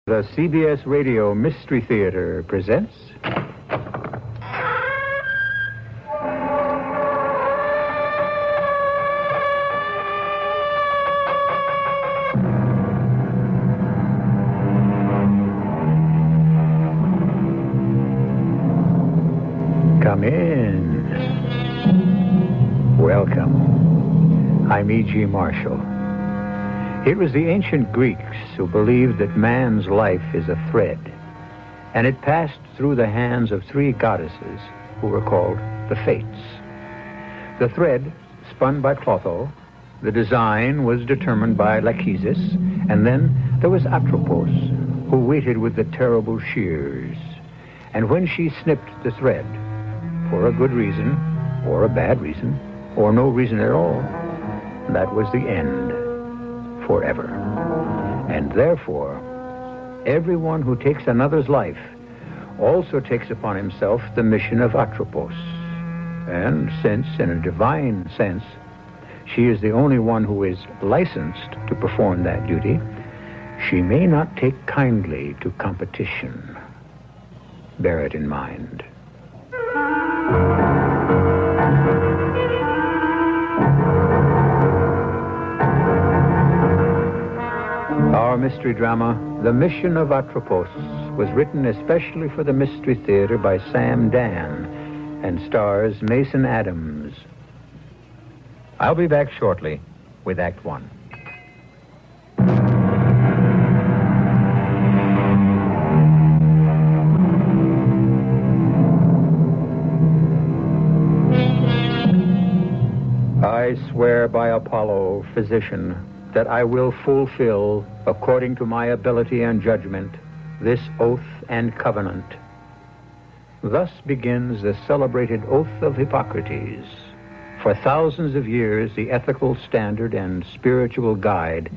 The CBS Radio Mystery Theater presents... Come in. Welcome. I'm E.G. Marshall. It was the ancient Greeks who believed that man's life is a thread, and it passed through the hands of three goddesses who were called the Fates. The thread, spun by Clotho, the design was determined by Lachesis, and then there was Atropos, who waited with the terrible shears. And when she snipped the thread, for a good reason, or a bad reason, or no reason at all, that was the end. Forever. And therefore, everyone who takes another's life also takes upon himself the mission of Atropos. And since, in a divine sense, she is the only one who is licensed to perform that duty, she may not take kindly to competition. Bear it in mind. Our mystery drama, The Mission of Atropos, was written especially for the Mystery Theater by Sam Dan and stars Mason Adams. I'll be back shortly with Act One. I swear by Apollo, physician, that I will fulfill, according to my ability and judgment, this oath and covenant. Thus begins the celebrated Oath of Hippocrates, for thousands of years the ethical standard and spiritual guide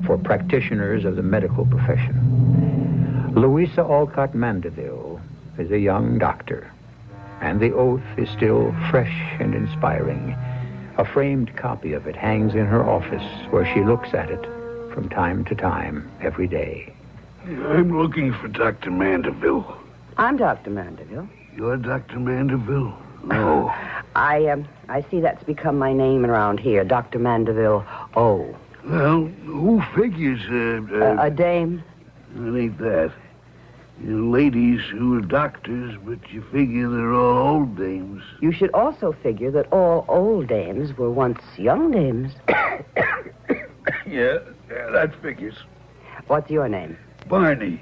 for practitioners of the medical profession. Louisa Alcott Mandeville is a young doctor, and the oath is still fresh and inspiring. A framed copy of it hangs in her office, where she looks at it from time to time, every day. I'm looking for Dr. Mandeville. I'm Dr. Mandeville. You're Dr. Mandeville? No. I see that's become my name around here, Dr. Mandeville. Oh. Well, who figures, A dame. It ain't that. You ladies who are doctors, but you figure they're all old dames. You should also figure that all old dames were once young dames. Yeah, that figures. What's your name? Barney.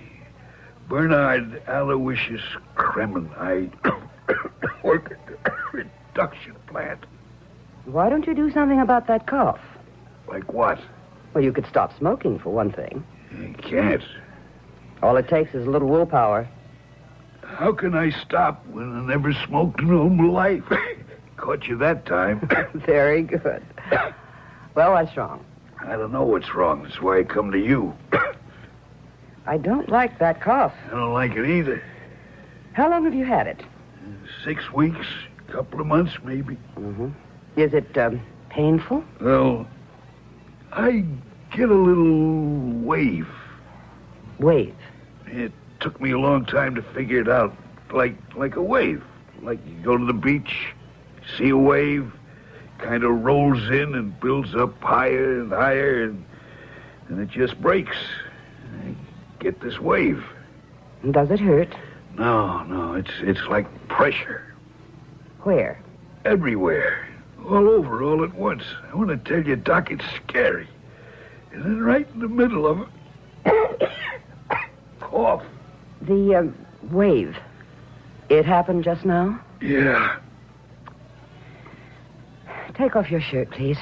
Bernard Aloysius Kremen. I work at the reduction plant. Why don't you do something about that cough? Like what? Well, you could stop smoking, for one thing. You can't. All it takes is a little willpower. How can I stop when I never smoked in all my life? Caught you that time. Very good. Well, what's wrong? I don't know what's wrong. That's why I come to you. I don't like that cough. I don't like it either. How long have you had it? 6 weeks, a couple of months, maybe. Mm-hmm. Is it, painful? Well, I get a little wave. Wave? It took me a long time to figure it out. Like a wave. Like you go to the beach, see a wave, kind of rolls in and builds up higher and higher, and it just breaks. I get this wave. Does it hurt? No, it's like pressure. Where? Everywhere. All over, all at once. I want to tell you, Doc, it's scary. And then right in the middle of it, cough. The, wave. It happened just now? Yeah. Take off your shirt, please.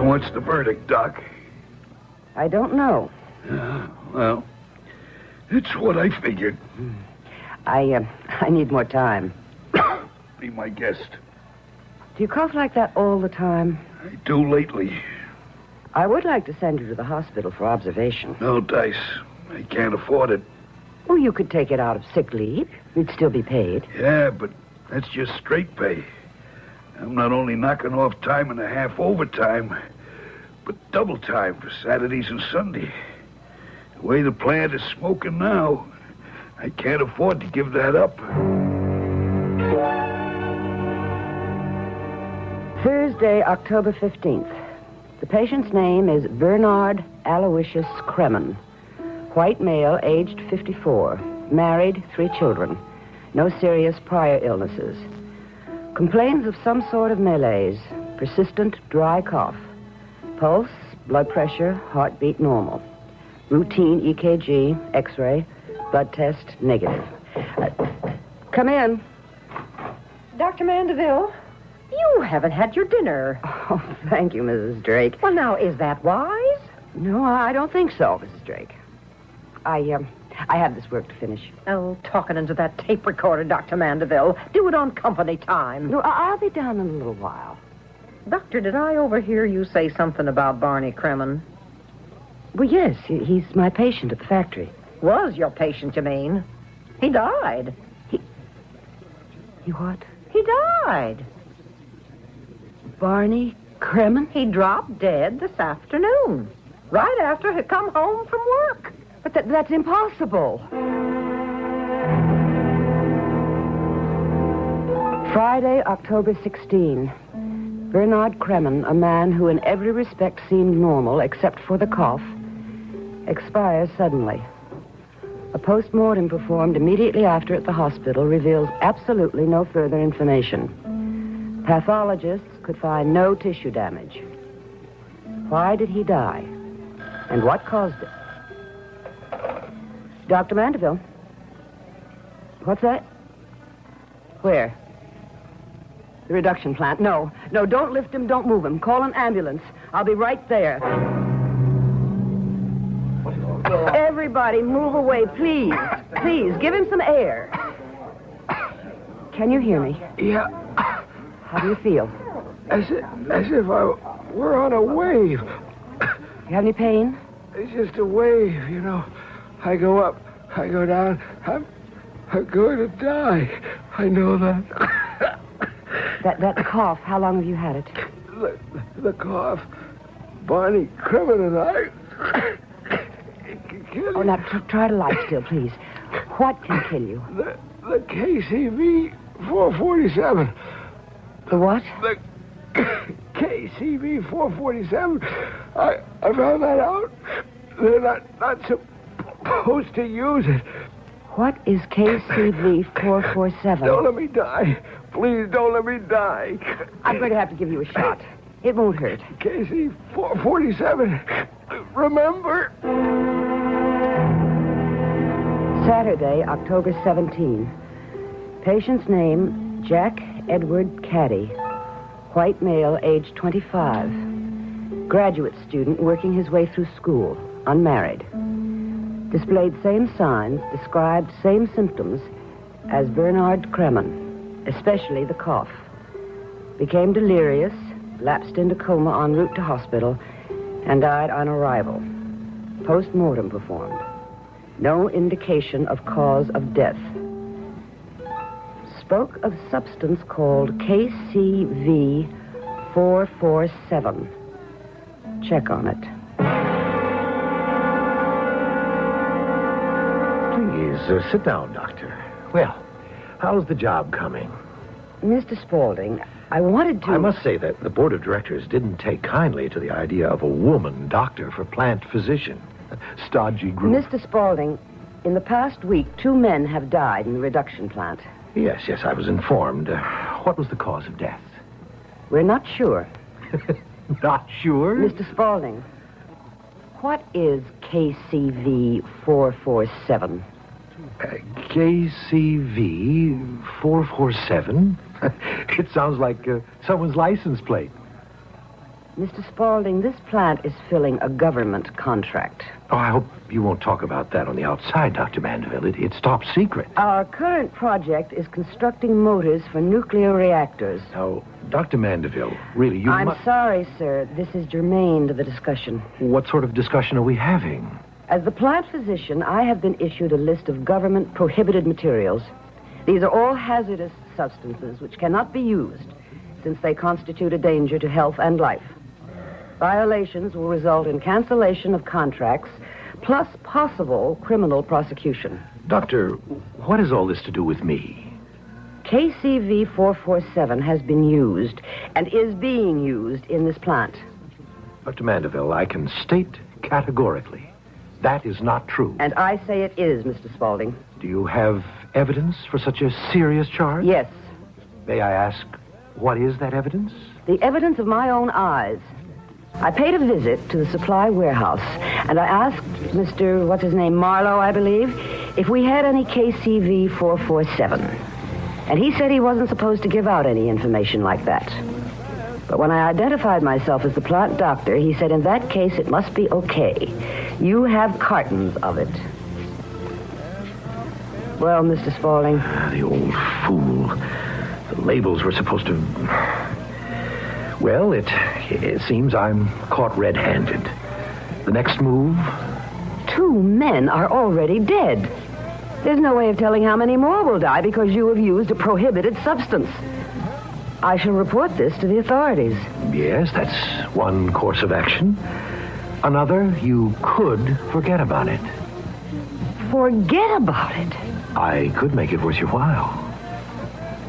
What's the verdict, Doc? I don't know. Well, it's what I figured. I need more time. Be my guest. Do you cough like that all the time? I do lately. I would like to send you to the hospital for observation. No, Dice. I can't afford it. Well, you could take it out of sick leave. You'd still be paid. Yeah, but that's just straight pay. I'm not only knocking off time and a half overtime, but double time for Saturdays and Sunday. The way the plant is smoking now, I can't afford to give that up. Thursday, October 15th. The patient's name is Bernard Aloysius Kremen. White male, aged 54. Married, 3 children. No serious prior illnesses. Complains of some sort of malaise. Persistent dry cough. Pulse, blood pressure, heartbeat normal. Routine EKG, X-ray, blood test negative. Come in. Dr. Mandeville, you haven't had your dinner. Oh, thank you, Mrs. Drake. Well, now, is that wise? No, I don't think so, Mrs. Drake. I have this work to finish. Oh, talking into that tape recorder, Dr. Mandeville. Do it on company time. No, I'll be down in a little while. Doctor, did I overhear you say something about Barney Kremen? Well, yes, he's my patient at the factory. Was your patient, you mean? He died. He what? He died. Barney Kremen? He dropped dead this afternoon, right after he come home from work. But that's impossible. Friday, October 16. Bernard Kremen, a man who in every respect seemed normal except for the cough, expires suddenly. A post-mortem performed immediately after at the hospital reveals absolutely no further information. Pathologists could find no tissue damage. Why did he die? And what caused it? Dr. Mandeville? What's that? Where? The reduction plant. No, don't lift him, don't move him. Call an ambulance. I'll be right there. Everybody, move away, please. Please, give him some air. Can you hear me? Yeah, How do you feel? as if I were on a wave. You have any pain? It's just a wave, you know. I go up, I go down. I'm going to die. I know that. That cough, how long have you had it? The cough. Barney Kremen and I. Oh, now, try to lie still, please. What can kill you? The KCV 447. The what? The KCV 447. I found that out. They're not supposed to use it. What is KCV 447? Don't let me die. Please don't let me die. I'm going to have to give you a shot. It won't hurt. KC 447. Remember? Saturday, October 17. Patient's name, Jack Edward Caddy. White male, age 25. Graduate student working his way through school. Unmarried. Displayed same signs, described same symptoms as Bernard Kremen, especially the cough. Became delirious, lapsed into coma en route to hospital, and died on arrival. Post-mortem performed. No indication of cause of death. Spoke of substance called KCV 447. Check on it. Please, sit down, Doctor. Well, how's the job coming? Mr. Spaulding, I wanted to... I must say that the board of directors didn't take kindly to the idea of a woman doctor for plant physician. Stodgy group. Mr. Spaulding, in the past week, 2 men have died in the reduction plant. Yes, I was informed. What was the cause of death? We're not sure. Not sure? Mr. Spaulding, what is KCV 447? KCV 447? It sounds like someone's license plate. Mr. Spaulding, this plant is filling a government contract. Oh, I hope you won't talk about that on the outside, Dr. Mandeville. It's top secret. Our current project is constructing motors for nuclear reactors. Now, Dr. Mandeville, really, you I'm sorry, sir. This is germane to the discussion. What sort of discussion are we having? As the plant physician, I have been issued a list of government prohibited materials. These are all hazardous substances which cannot be used since they constitute a danger to health and life. Violations will result in cancellation of contracts, plus possible criminal prosecution. Doctor, what has all this to do with me? KCV 447 has been used and is being used in this plant. Dr. Mandeville, I can state categorically that is not true. And I say it is, Mr. Spaulding. Do you have evidence for such a serious charge? Yes. May I ask, what is that evidence? The evidence of my own eyes. I paid a visit to the supply warehouse, and I asked Mr. Marlowe, I believe, if we had any KCV 447. And he said he wasn't supposed to give out any information like that. But when I identified myself as the plant doctor, he said, in that case, it must be okay. You have cartons of it. Well, Mr. Spaulding. The old fool. The labels were supposed to... Well, it seems I'm caught red-handed. The next move? 2 men are already dead. There's no way of telling how many more will die because you have used a prohibited substance. I shall report this to the authorities. Yes, that's one course of action. Another, you could forget about it. Forget about it? I could make it worth your while.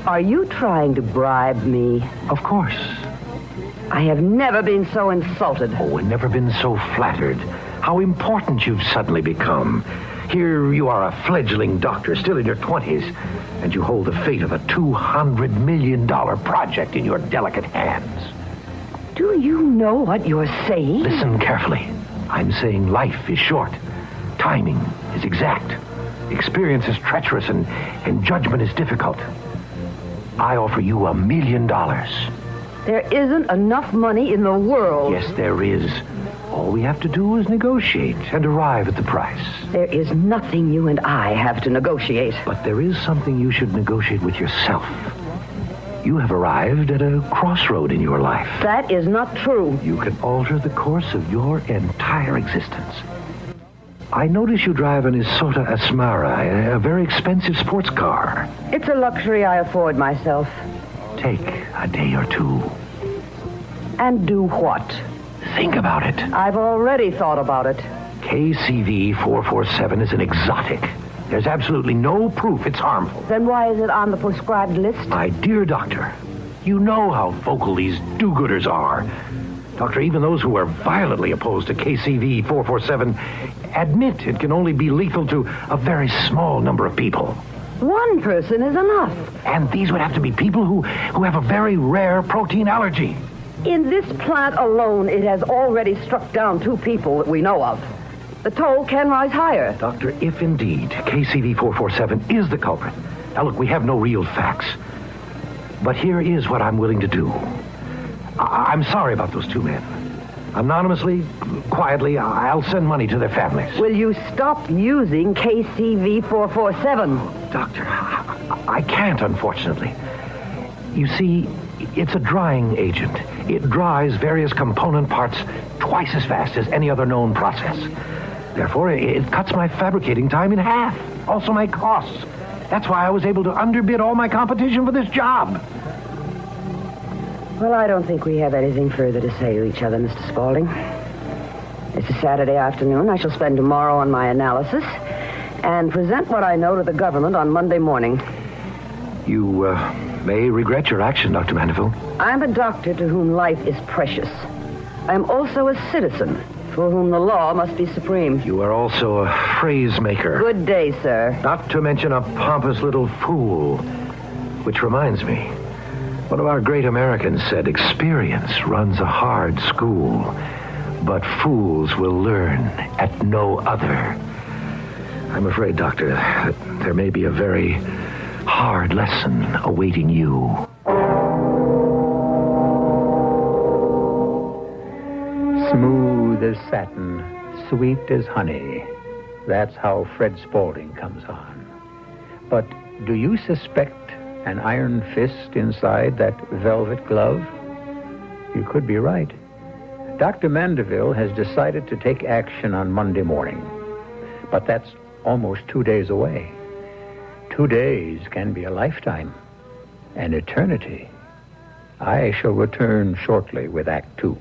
Are you trying to bribe me? Of course. I have never been so insulted. Oh, and never been so flattered. How important you've suddenly become. Here you are, a fledgling doctor, still in your 20s, and you hold the fate of a $200 million project in your delicate hands. Do you know what you're saying? Listen carefully. I'm saying life is short. Timing is exact. Experience is treacherous, and judgment is difficult. I offer you $1 million. There isn't enough money in the world. Yes, there is. All we have to do is negotiate and arrive at the price. There is nothing you and I have to negotiate. But there is something you should negotiate with yourself. You have arrived at a crossroad in your life. That is not true. You can alter the course of your entire existence. I notice you drive an Isota Asmara, a very expensive sports car. It's a luxury I afford myself. Take a day or two. And do what? Think about it. I've already thought about it. KCV 447 is an exotic. There's absolutely no proof it's harmful. Then why is it on the prescribed list? My dear doctor, you know how vocal these do-gooders are. Doctor, even those who are violently opposed to KCV 447 admit it can only be lethal to a very small number of people. One person is enough. And these would have to be people who have a very rare protein allergy. In this plant alone, it has already struck down 2 people that we know of. The toll can rise higher. Doctor, if indeed KCV 447 is the culprit... Now, look, we have no real facts. But here is what I'm willing to do. I'm sorry about those 2 men. Anonymously, quietly, I'll send money to their families. Will you stop using KCV 447? Doctor, I can't, unfortunately. You see, it's a drying agent. It dries various component parts twice as fast as any other known process. Therefore, it cuts my fabricating time in half. Also my costs. That's why I was able to underbid all my competition for this job. Well, I don't think we have anything further to say to each other, Mr. Spaulding. It's a Saturday afternoon. I shall spend tomorrow on my analysis and present what I know to the government on Monday morning. You may regret your action, Dr. Mandeville. I'm a doctor to whom life is precious. I'm also a citizen for whom the law must be supreme. You are also a phrase maker. Good day, sir. Not to mention a pompous little fool. Which reminds me, one of our great Americans said, experience runs a hard school, but fools will learn at no other. I'm afraid, Doctor, that there may be a very hard lesson awaiting you. Smooth as satin, sweet as honey. That's how Fred Spaulding comes on. But do you suspect an iron fist inside that velvet glove? You could be right. Dr. Mandeville has decided to take action on Monday morning. But that's almost 2 days away. 2 days can be a lifetime, an eternity. I shall return shortly with Act 2.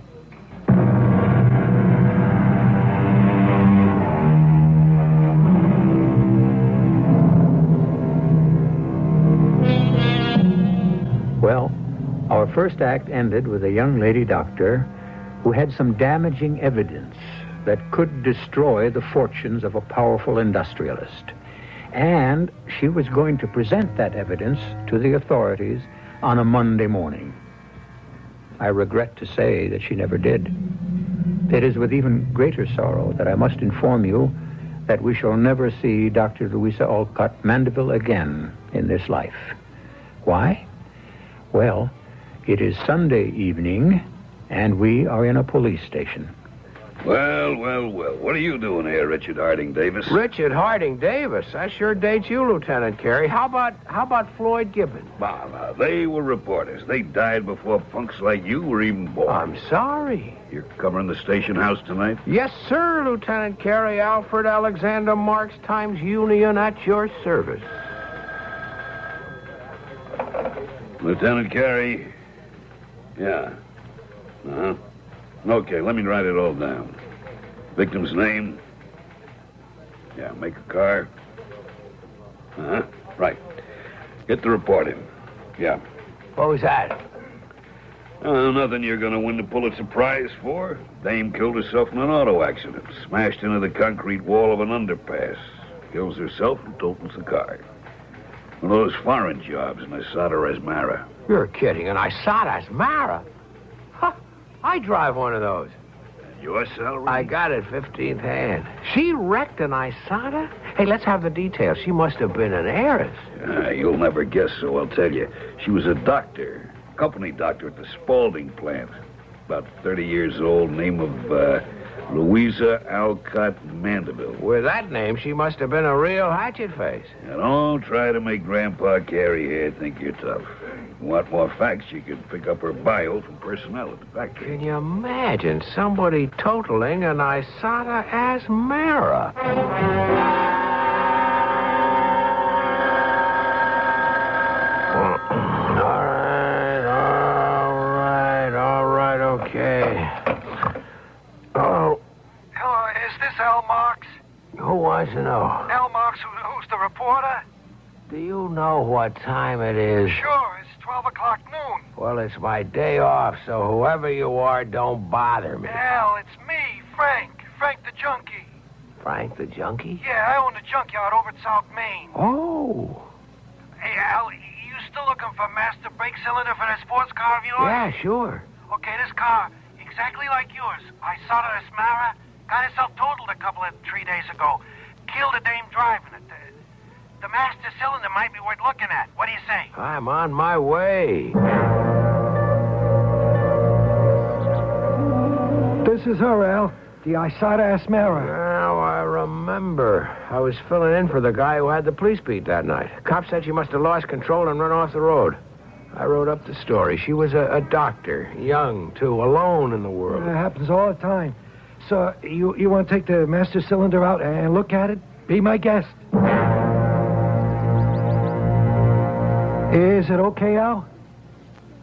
first act ended with a young lady doctor who had some damaging evidence that could destroy the fortunes of a powerful industrialist. And she was going to present that evidence to the authorities on a Monday morning. I regret to say that she never did. It is with even greater sorrow that I must inform you that we shall never see Dr. Louisa Alcott Mandeville again in this life. Why? Well, it is Sunday evening, and we are in a police station. Well. What are you doing here, Richard Harding Davis? Richard Harding Davis? That sure dates you, Lieutenant Carey. How about Floyd Gibbon? Now, they were reporters. They died before punks like you were even born. I'm sorry. You're covering the station house tonight? Yes, sir, Lieutenant Carey. Alfred Alexander Marx Times Union at your service. Lieutenant Carey? Yeah. Uh-huh. Okay, let me write it all down. Victim's name? Yeah, make a car? Uh-huh. Right. Get the report in. Yeah. What was that? Nothing you're going to win the Pulitzer Prize for. Dame killed herself in an auto accident. Smashed into the concrete wall of an underpass. Kills herself and totals the car. One of those foreign jobs in Asada Asmara. You're kidding. An Asada Asmara? Huh. I drive one of those. Your salary? I got it 15th hand. She wrecked an Asada? Hey, let's have the details. She must have been an heiress. You'll never guess, so I'll tell you. She was a doctor. Company doctor at the Spalding plant. About 30 years old, name of Louisa Alcott Mandeville. With that name, she must have been a real hatchet face. Now, don't try to make Grandpa Carey here think you're tough. You want more facts, you can pick up her bio from personnel at the factory. Can you imagine somebody totaling an Asada Asmara? Okay. Oh. Hello, is this Al Marks? Who wants to know? Al Marks, who's the reporter? Do you know what time it is? Sure, it's 12 o'clock noon. Well, it's my day off, so whoever you are, don't bother me. Al, it's me, Frank the junkie. Frank the junkie? Yeah, I own the junkyard over at South Main. Oh. Hey, Al, you still looking for master brake cylinder for that sports car of yours? Yeah, sure. Okay, this car, exactly like yours. I saw it at Asmara, got itself totaled a couple of 3 days ago. Killed a dame driving it. The master cylinder might be worth looking at. What do you say? I'm on my way. This is her, Al. The Asada Asmara. Now I remember. I was filling in for the guy who had the police beat that night. Cop said she must have lost control and run off the road. I wrote up the story. She was a doctor, young, too, alone in the world. It happens all the time. So, you want to take the master cylinder out and look at it? Be my guest. Is it okay, Al?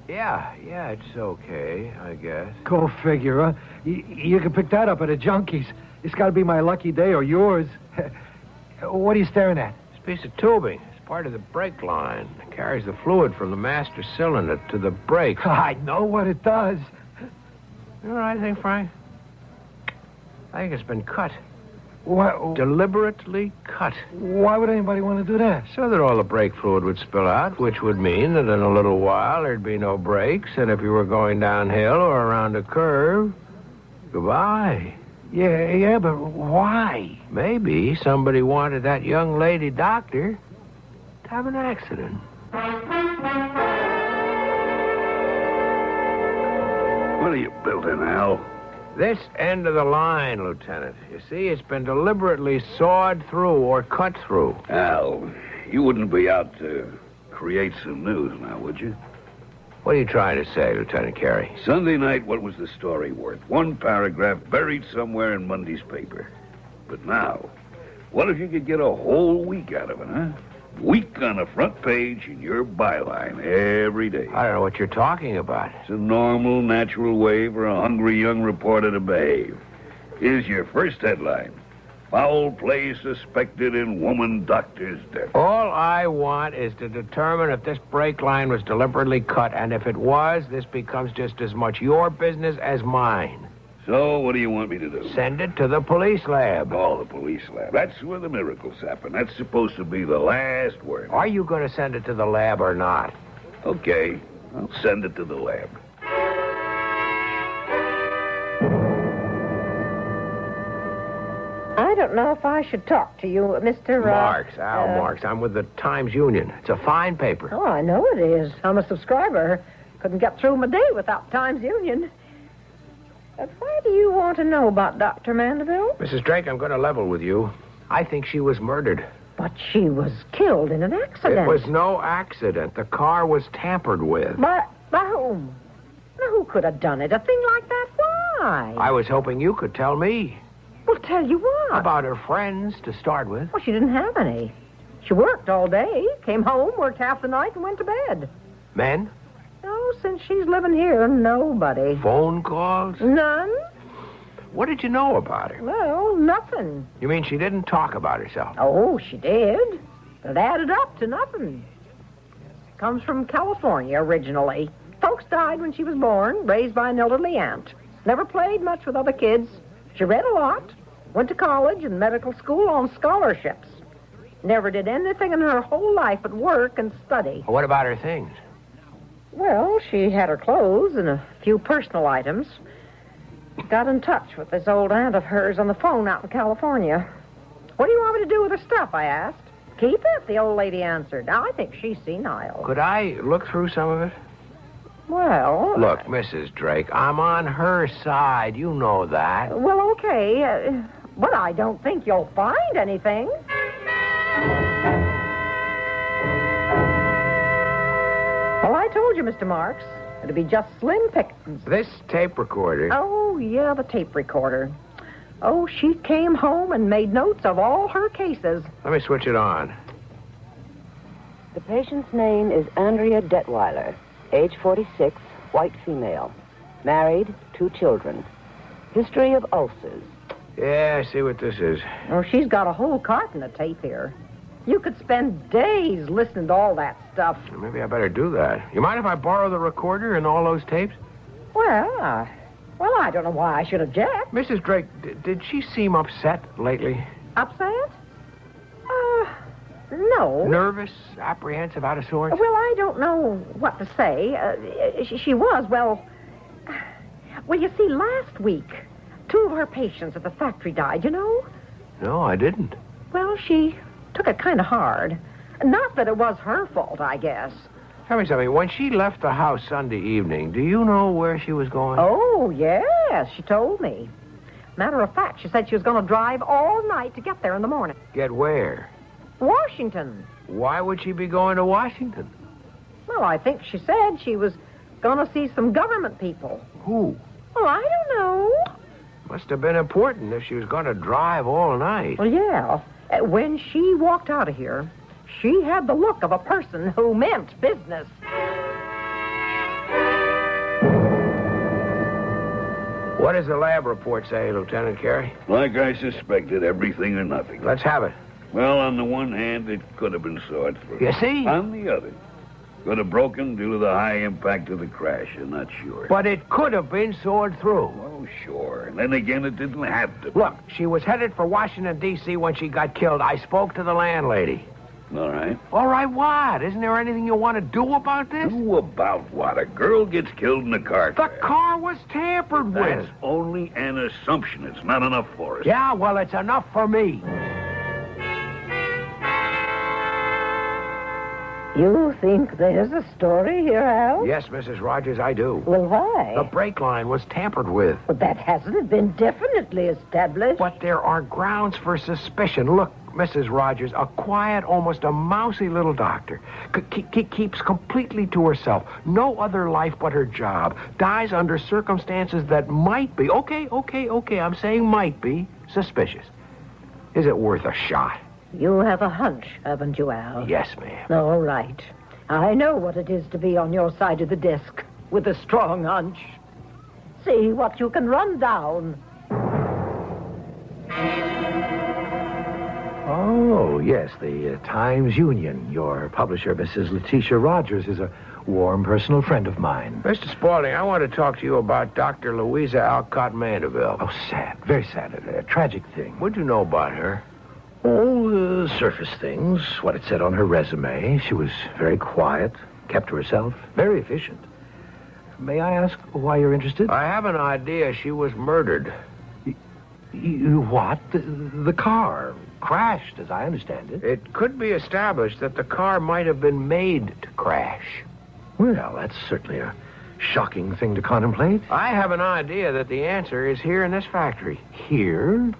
Yeah, it's okay, I guess. Go figure, huh? You can pick that up at a junkie's. It's got to be my lucky day or yours. What are you staring at? It's a piece of tubing. It's part of the brake line. It carries the fluid from the master cylinder to the brake. I know what it does. You know what I think, Frank? I think it's been cut. What? Deliberately cut. Why would anybody want to do that? So that all the brake fluid would spill out, which would mean that in a little while there'd be no brakes, and if you were going downhill or around a curve, goodbye. Yeah, but why? Maybe somebody wanted that young lady doctor to have an accident. What are you building, Al? This end of the line, Lieutenant. You see, it's been deliberately sawed through or cut through. Al, you wouldn't be out to create some news now, would you? What are you trying to say, Lieutenant Carey? Sunday night, what was the story worth? One paragraph buried somewhere in Monday's paper. But now, what if you could get a whole week out of it, huh? Week on the front page in your byline every day. I don't know what you're talking about. It's a normal, natural way for a hungry young reporter to behave. Here's your first headline. Foul play suspected in woman doctor's death. All I want is to determine if this brake line was deliberately cut, and if it was, this becomes just as much your business as mine. So, what do you want me to do? Send it to the police lab. Oh, the police lab. That's where the miracles happen. That's supposed to be the last word. Are you going to send it to the lab or not? Okay, I'll send it to the lab. I don't know if I should talk to you, Mr. Marks, Al Marks. I'm with the Times Union. It's a fine paper. Oh, I know it is. I'm a subscriber. Couldn't get through my day without Times Union. Why do you want to know about Dr. Mandeville? Mrs. Drake, I'm going to level with you. I think she was murdered. But she was killed in an accident. It was no accident. The car was tampered with. By whom? Now, who could have done it? A thing like that? Why? I was hoping you could tell me. Well, tell you what. About her friends, to start with. Well, she didn't have any. She worked all day, came home, worked half the night, and went to bed. Men? No, since she's living here, nobody. Phone calls? None? What did you know about her? Well, nothing. You mean she didn't talk about herself? Oh, she did. But it added up to nothing. Comes from California originally. Folks died when she was born, raised by an elderly aunt. Never played much with other kids. She read a lot, went to college and medical school on scholarships. Never did anything in her whole life but work and study. What about her things? Well, she had her clothes and a few personal items. Got in touch with this old aunt of hers on the phone out in California. What do you want me to do with her stuff, I asked. Keep it, the old lady answered. I think she's senile. Could I look through some of it? Well... Look, Mrs. Drake, I'm on her side. You know that. Well, okay. But I don't think you'll find anything. Well, I told you, Mr. Marks. It'd be just slim pickings. This tape recorder... Oh, yeah, the tape recorder. Oh, she came home and made notes of all her cases. Let me switch it on. The patient's name is Andrea Detweiler, age 46, white female. Married, 2 children. History of ulcers. Yeah, I see what this is. Oh, she's got a whole carton of tape here. You could spend days listening to all that stuff. Maybe I better do that. You mind if I borrow the recorder and all those tapes? Well, I don't know why I should object. Mrs. Drake, did she seem upset lately? Upset? No. Nervous, apprehensive, out of sorts? Well, I don't know what to say. She was, well, you see, last week, 2 of her patients at the factory died, you know? No, I didn't. Well, she took it kind of hard. Not that it was her fault, I guess. Tell me something. When she left the house Sunday evening, do you know where she was going? Oh, yes, she told me. Matter of fact, she said she was going to drive all night to get there in the morning. Get where? Washington. Why would she be going to Washington? Well, I think she said she was going to see some government people. Who? Well, I don't know. Must have been important if she was going to drive all night. Well, yeah. When she walked out of here, she had the look of a person who meant business. What does the lab report say, Lieutenant Carey? Like I suspected, everything or nothing. Let's have it. Well, on the one hand, it could have been sawed through. You see? On the other, could have broken due to the high impact of the crash. I'm not sure. But it could have been sawed through. Oh, sure. And then again, it didn't have to be. Look, she was headed for Washington, D.C. when she got killed. I spoke to the landlady. All right. All right, what? Isn't there anything you want to do about this? Do about what? A girl gets killed in a car The crash. car was tampered with. That's only an assumption. It's not enough for us. Yeah, well, it's enough for me. You think there's a story here, Al? Yes, Mrs. Rogers, I do. Well, why? The brake line was tampered with. But that hasn't been definitely established. But there are grounds for suspicion. Look, Mrs. Rogers, a quiet, almost a mousy little doctor. Keeps completely to herself. No other life but her job. Dies under circumstances that might be, okay, I'm saying might be, suspicious. Is it worth a shot? You have a hunch, haven't you, Al? Yes, ma'am. All right. I know what it is to be on your side of the desk with a strong hunch. See what you can run down. Oh, yes, the Times-Union. Your publisher, Mrs. Letitia Rogers, is a warm personal friend of mine. Mr. Spaulding, I want to talk to you about Dr. Louisa Alcott Mandeville. Oh, sad. Very sad. A tragic thing. What'd you know about her? Oh, surface things. What it said on her resume. She was very quiet, kept to herself, very efficient. May I ask why you're interested? I have an idea she was murdered. What? The car crashed, as I understand it. It could be established that the car might have been made to crash. Well, that's certainly a shocking thing to contemplate. I have an idea that the answer is here in this factory. Here?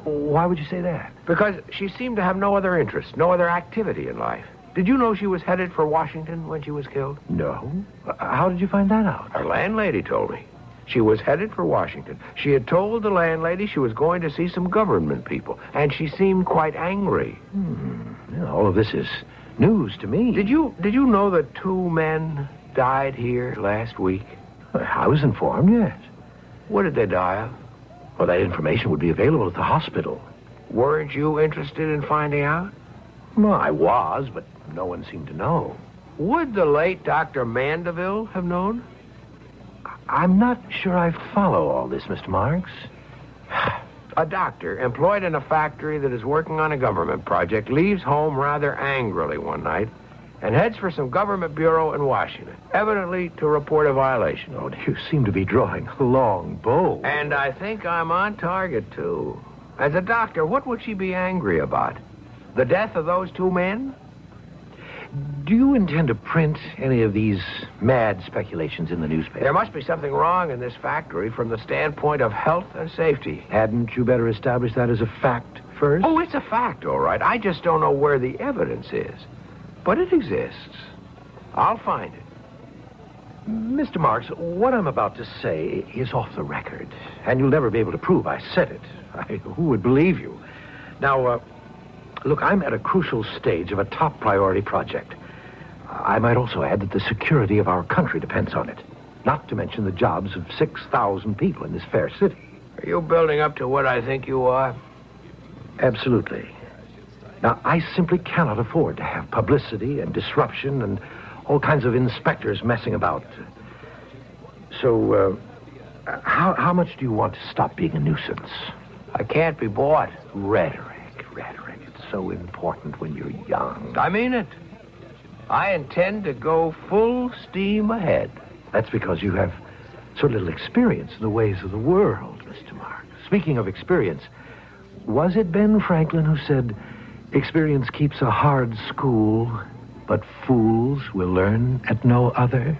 Why would you say that? Because she seemed to have no other interest, no other activity in life. Did you know she was headed for Washington when she was killed? No. How did you find that out? Her landlady told me. She was headed for Washington. She had told the landlady she was going to see some government people, and she seemed quite angry. Yeah, all of this is news to me. Did you know that 2 men died here last week? I was informed, yes. What did they die of? Well, that information would be available at the hospital. Weren't you interested in finding out? Well, I was, but no one seemed to know. Would the late Dr. Mandeville have known? I'm not sure I follow all this, Mr. Marks. A doctor employed in a factory that is working on a government project leaves home rather angrily one night and heads for some government bureau in Washington, evidently to report a violation. Oh, you seem to be drawing a long bow. And I think I'm on target, too. As a doctor, what would she be angry about? The death of those 2 men? Do you intend to print any of these mad speculations in the newspaper? There must be something wrong in this factory from the standpoint of health and safety. Hadn't you better establish that as a fact first? Oh, it's a fact, all right. I just don't know where the evidence is. But it exists. I'll find it. Mr. Marks, what I'm about to say is off the record, and you'll never be able to prove I said it. Who would believe you? Now, look, I'm at a crucial stage of a top priority project. I might also add that the security of our country depends on it, not to mention the jobs of 6,000 people in this fair city. Are you building up to what I think you are? Absolutely. Now, I simply cannot afford to have publicity and disruption and all kinds of inspectors messing about. So, how much do you want to stop being a nuisance? I can't be bought. Rhetoric. It's so important when you're young. I mean it. I intend to go full steam ahead. That's because you have so little experience in the ways of the world, Mr. Marks. Speaking of experience, was it Ben Franklin who said, experience keeps a hard school, but fools will learn at no other?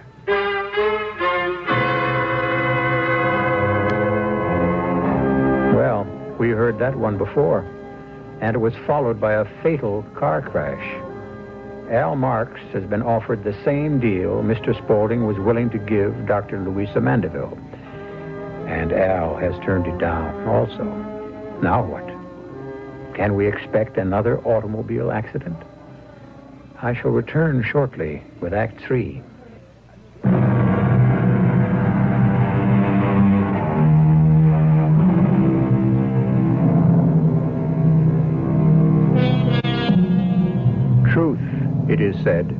Well, we heard that one before, and it was followed by a fatal car crash. Al Marks has been offered the same deal Mr. Spaulding was willing to give Dr. Louisa Mandeville, and Al has turned it down also. Now what? Can we expect another automobile accident? I shall return shortly with Act 3. Truth, it is said,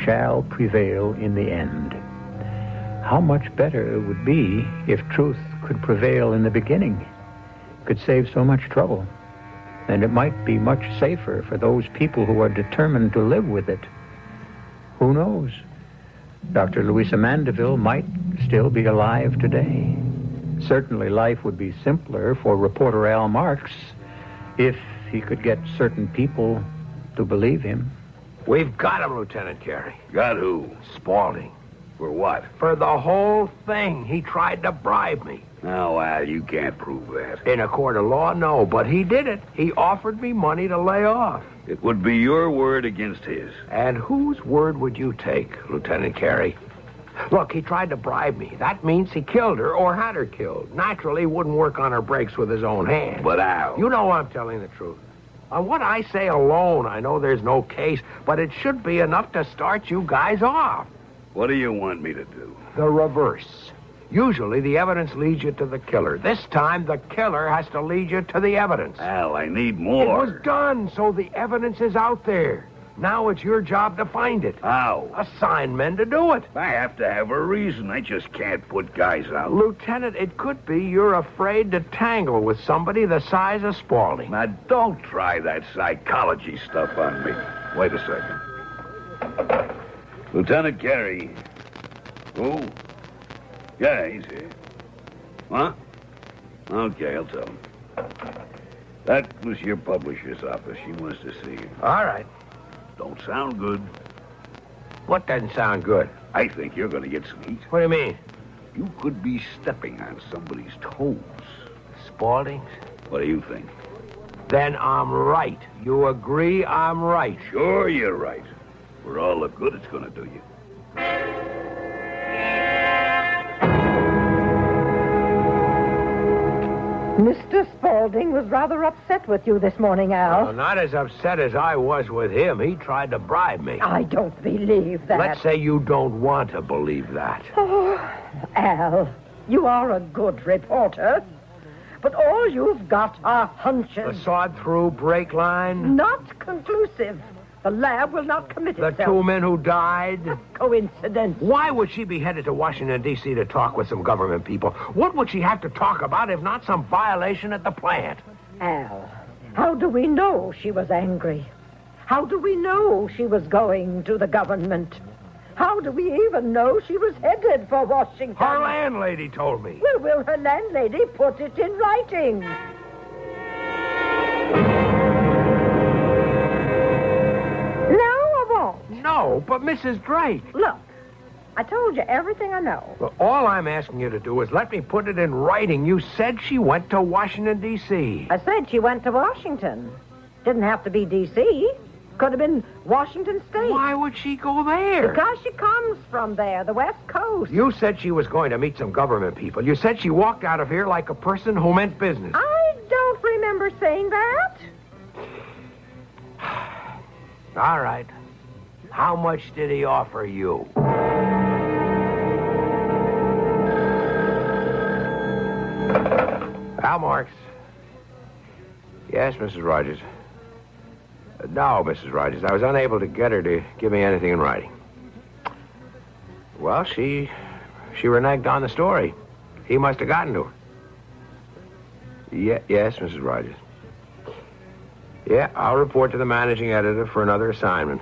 shall prevail in the end. How much better it would be if truth could prevail in the beginning, could save so much trouble. And it might be much safer for those people who are determined to live with it. Who knows? Dr. Louisa Mandeville might still be alive today. Certainly life would be simpler for reporter Al Marks if he could get certain people to believe him. We've got him, Lieutenant Carey. Got who? Spaulding. For what? For the whole thing. He tried to bribe me. No, Al, you can't prove that. In a court of law, no, but he did it. He offered me money to lay off. It would be your word against his. And whose word would you take, Lieutenant Carey? Look, he tried to bribe me. That means he killed her or had her killed. Naturally, he wouldn't work on her brakes with his own hands. But Al... You know I'm telling the truth. On what I say alone, I know there's no case, but it should be enough to start you guys off. What do you want me to do? The reverse. Usually the evidence leads you to the killer. This time the killer has to lead you to the evidence. Al, I need It more. was done, so the evidence is out there. Now it's your job to find it. How? Assign men to do it. I have to have a reason. I just can't put guys out. Lieutenant, it could be you're afraid to tangle with somebody the size of Spaulding. Now, don't try that psychology stuff on me. Wait a second. Lieutenant Carey. Who? Yeah, he's here. Huh? Okay, I'll tell him. That was your publisher's office. She wants to see you. All right. Don't sound good. What doesn't sound good? I think you're going to get some heat. What do you mean? You could be stepping on somebody's toes. Spaulding's? What do you think? Then I'm right. You agree I'm right? Sure, you're right. For all the good it's going to do you. Mr. Spaulding was rather upset with you this morning, Al. Well, not as upset as I was with him. He tried to bribe me. I don't believe that. Let's say you don't want to believe that. Oh, Al, you are a good reporter. But all you've got are hunches. The sawed-through brake line? Not conclusive. The lab will not commit The itself. 2 men who died? Coincidence. Why would she be headed to Washington, D.C. to talk with some government people? What would she have to talk about if not some violation at the plant? Al, how do we know she was angry? How do we know she was going to the government? How do we even know she was headed for Washington? Her landlady told me. Well, will her landlady put it in writing? No, I won't. No, but Mrs. Drake. Look, I told you everything I know. Well, all I'm asking you to do is let me put it in writing. You said she went to Washington, D.C. I said she went to Washington. Didn't have to be D.C. Could have been Washington State. Why would she go there? Because she comes from there, the West Coast. You said she was going to meet some government people. You said she walked out of here like a person who meant business. I don't remember saying that. All right. How much did he offer you? Al Marks. Yes, Mrs. Rogers. No, Mrs. Rogers. I was unable to get her to give me anything in writing. Well, she reneged on the story. He must have gotten to her. Yes, Mrs. Rogers. Yeah, I'll report to the managing editor for another assignment.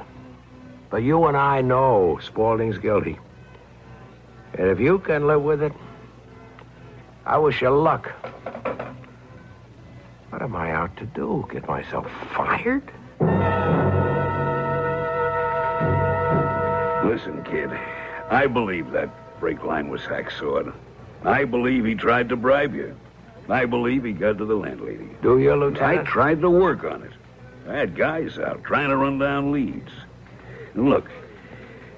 But you and I know Spaulding's guilty. And if you can live with it, I wish you luck. What am I out to do? Get myself fired? Listen, kid. I believe that brake line was hacksawed. I believe he tried to bribe you. I believe he got to the landlady. Do you, I Lieutenant? tried to work on it. I had guys out trying to run down leads. And look,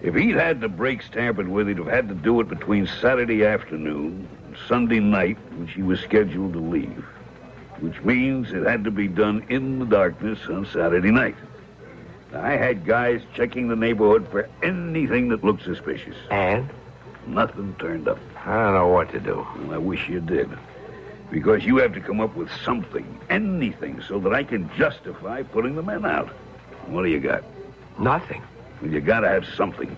if he'd had the brakes tampered with, he'd have had to do it between Saturday afternoon and Sunday night when she was scheduled to leave. Which means it had to be done in the darkness on Saturday night. I had guys checking the neighborhood for anything that looked suspicious. And? Nothing turned up. I don't know what to do. Well, I wish you did. Because you have to come up with something, anything, so that I can justify putting the men out. What do you got? Nothing. Well, you gotta have something.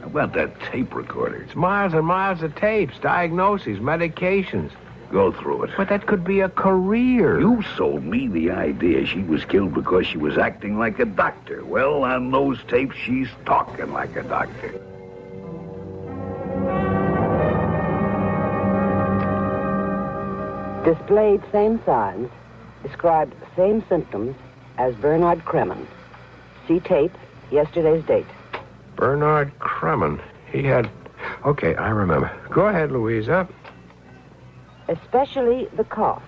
How about that tape recorder? It's miles and miles of tapes, diagnoses, medications. Go through it. But that could be a career. You sold me the idea she was killed because she was acting like a doctor. Well, on those tapes, she's talking like a doctor. Displayed same signs, described same symptoms as Bernard Kremen. See tape, yesterday's date. Bernard Kremen. He had... Okay, I remember. Go ahead, Louisa. Especially the cough.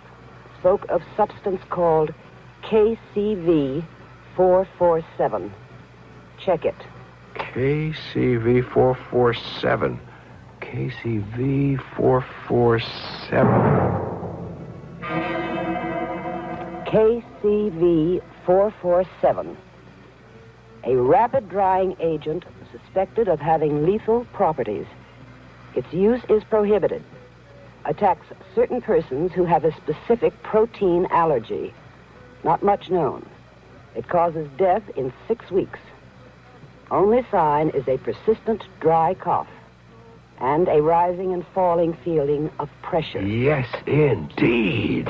Spoke of substance called KCV447. Check it. KCV447. KCV447. KCV447. A rapid drying agent suspected of having lethal properties. Its use is prohibited. Attacks certain persons who have a specific protein allergy. Not much known. It causes death in 6 weeks. Only sign is a persistent dry cough and a rising and falling feeling of pressure. Yes, indeed.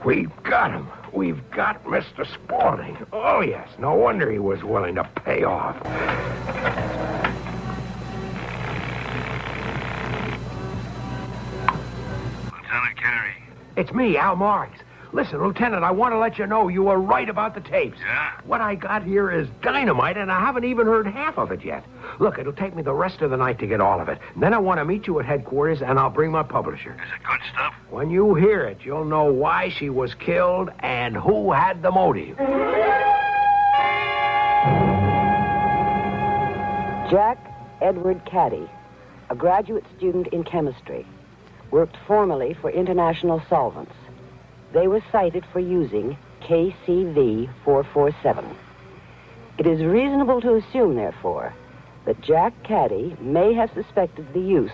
We've got him. We've got Mr. Spaulding. Oh, yes. No wonder he was willing to pay off. Lieutenant Carey. It's me, Al Marks. Listen, Lieutenant, I want to let you know you were right about the tapes. Yeah? What I got here is dynamite, and I haven't even heard half of it yet. Look, it'll take me the rest of the night to get all of it. And then I want to meet you at headquarters, and I'll bring my publisher. Is it good stuff? When you hear it, you'll know why she was killed and who had the motive. Jack Edward Caddy, a graduate student in chemistry, worked formerly for International Solvents. They were cited for using KCV447. It is reasonable to assume, therefore, that Jack Caddy may have suspected the use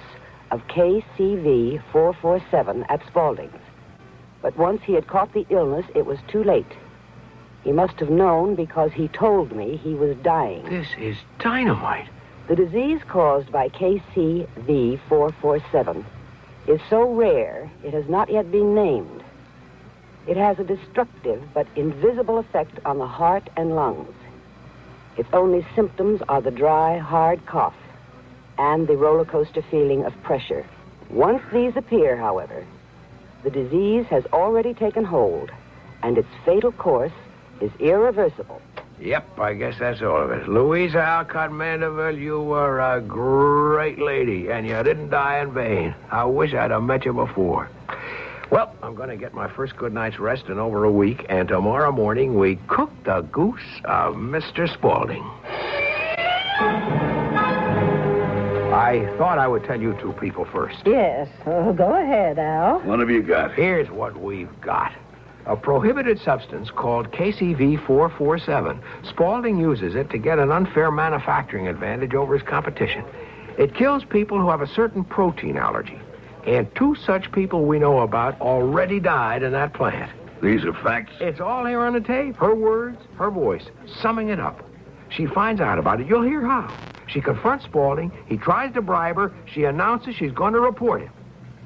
of KCV447 at Spaulding's. But once he had caught the illness, it was too late. He must have known because he told me he was dying. This is dynamite. The disease caused by KCV447 is so rare it has not yet been named. It has a destructive but invisible effect on the heart and lungs. Its only symptoms are the dry, hard cough and the roller coaster feeling of pressure. Once these appear, however, the disease has already taken hold, and its fatal course is irreversible. Yep, I guess that's all of it. Louisa Alcott Mandeville, you were a great lady, and you didn't die in vain. I wish I'd have met you before. Well, I'm going to get my first good night's rest in over a week, and tomorrow morning we cook the goose of Mr. Spaulding. I thought I would tell you two people first. Yes, go ahead, Al. What have you got? Here's what we've got. A prohibited substance called KCV447. Spaulding uses it to get an unfair manufacturing advantage over his competition. It kills people who have a certain protein allergy. And 2 such people we know about already died in that plant. These are facts. It's all here on the tape. Her words, her voice, summing it up. She finds out about it. You'll hear how. She confronts Spaulding. He tries to bribe her. She announces she's going to report him.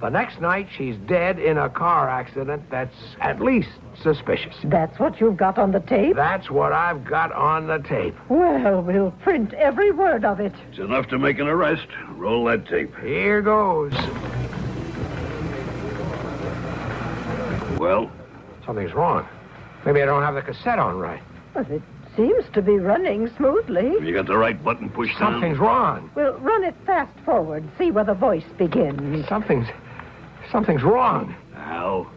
The next night, she's dead in a car accident that's at least suspicious. That's what you've got on the tape? That's what I've got on the tape. Well, we'll print every word of it. It's enough to make an arrest. Roll that tape. Here goes. Well? Something's wrong. Maybe I don't have the cassette on right. Well, it seems to be running smoothly. You got the right button pushed down? Something's wrong. We'll run it fast forward, see where the voice begins. Something's wrong. Al?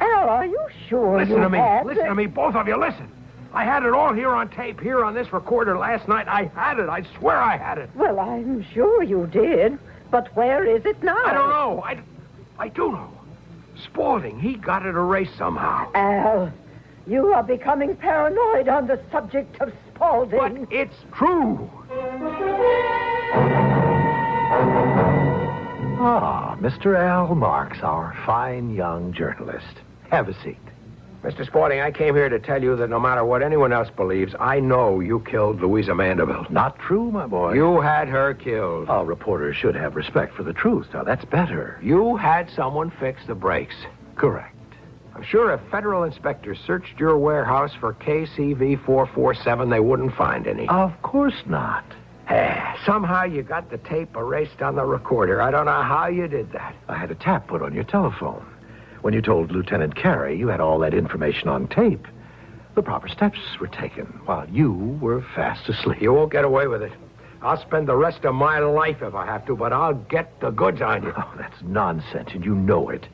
Al, are you sure Listen you to me. had Listen to me, both of you. Listen. I had it all here on tape, here on this recorder last night. I had it. I swear I had it. Well, I'm sure you did. But where is it now? I don't know. I do know. Spaulding, he got it erased somehow. Al, you are becoming paranoid on the subject of Spaulding. But it's true. Ah, Mr. Al Marks, our fine young journalist. Have a seat. Mr. Spaulding, I came here to tell you that no matter what anyone else believes, I know you killed Louisa Mandeville. Not true, my boy. You had her killed. All reporters should have respect for the truth. Now, that's better. You had someone fix the brakes. Correct. I'm sure if federal inspectors searched your warehouse for KCV447, they wouldn't find any. Of course not. Somehow you got the tape erased on the recorder. I don't know how you did that. I had a tap put on your telephone. When you told Lieutenant Carey you had all that information on tape, the proper steps were taken while you were fast asleep. You won't get away with it. I'll spend the rest of my life if I have to, but I'll get the goods on you. Oh, that's nonsense, and you know it.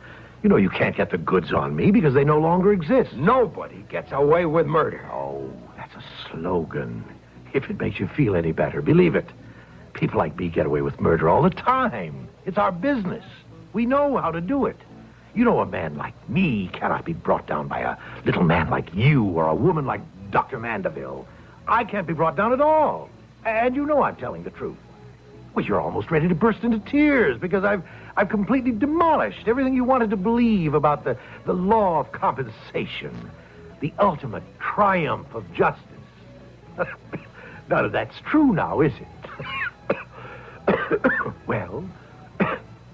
You know you can't get the goods on me because they no longer exist. Nobody gets away with murder. Oh, that's a slogan. If it makes you feel any better, believe it. People like me get away with murder all the time. It's our business. We know how to do it. You know a man like me cannot be brought down by a little man like you or a woman like Dr. Mandeville. I can't be brought down at all. And you know I'm telling the truth. Well, you're almost ready to burst into tears because I've completely demolished everything you wanted to believe about the law of compensation, the ultimate triumph of justice. None of that's true now, is it? Well,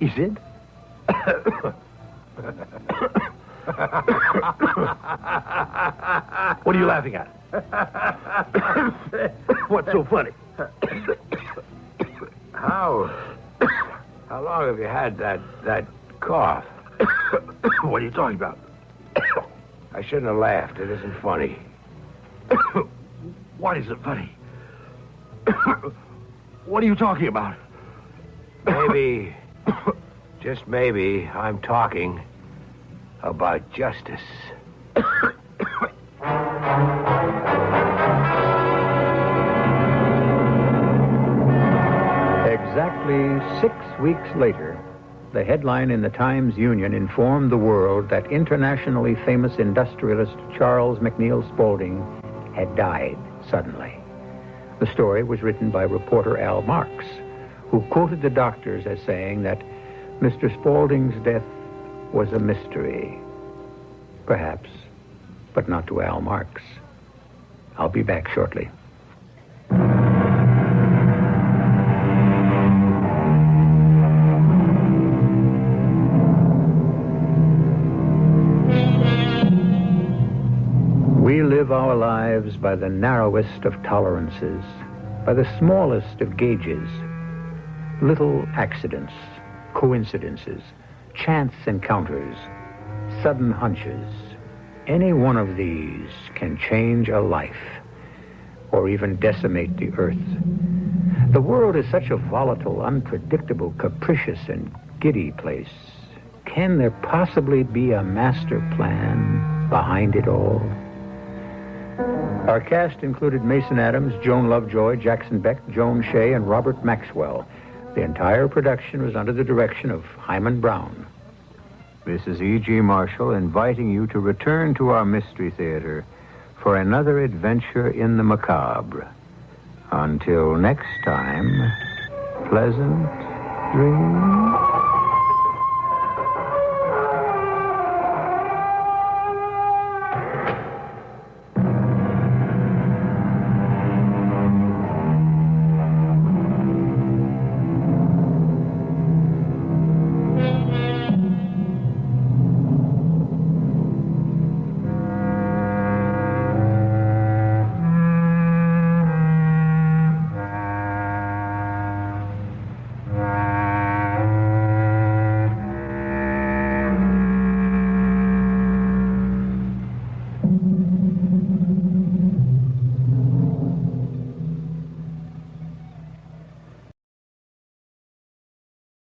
is it? What are you laughing at? What's so funny? How long have you had that cough? What are you talking about? I shouldn't have laughed. It isn't funny. What isn't funny? What are you talking about? Maybe, just maybe, I'm talking about justice. Exactly 6 weeks later, the headline in the Times-Union informed the world that internationally famous industrialist Charles McNeil Spaulding had died suddenly. The story was written by reporter Al Marks, who quoted the doctors as saying that Mr. Spaulding's death was a mystery. Perhaps, but not to Al Marks. I'll be back shortly. We live our lives by the narrowest of tolerances, by the smallest of gauges. Little accidents, coincidences, chance encounters, sudden hunches. Any one of these can change a life, or even decimate the earth. The world is such a volatile, unpredictable, capricious, and giddy place. Can there possibly be a master plan behind it all? Our cast included Mason Adams, Joan Lovejoy, Jackson Beck, Joan Shea, and Robert Maxwell. The entire production was under the direction of Hyman Brown. This is E.G. Marshall inviting you to return to our Mystery Theater for another adventure in the macabre. Until next time, pleasant dreams.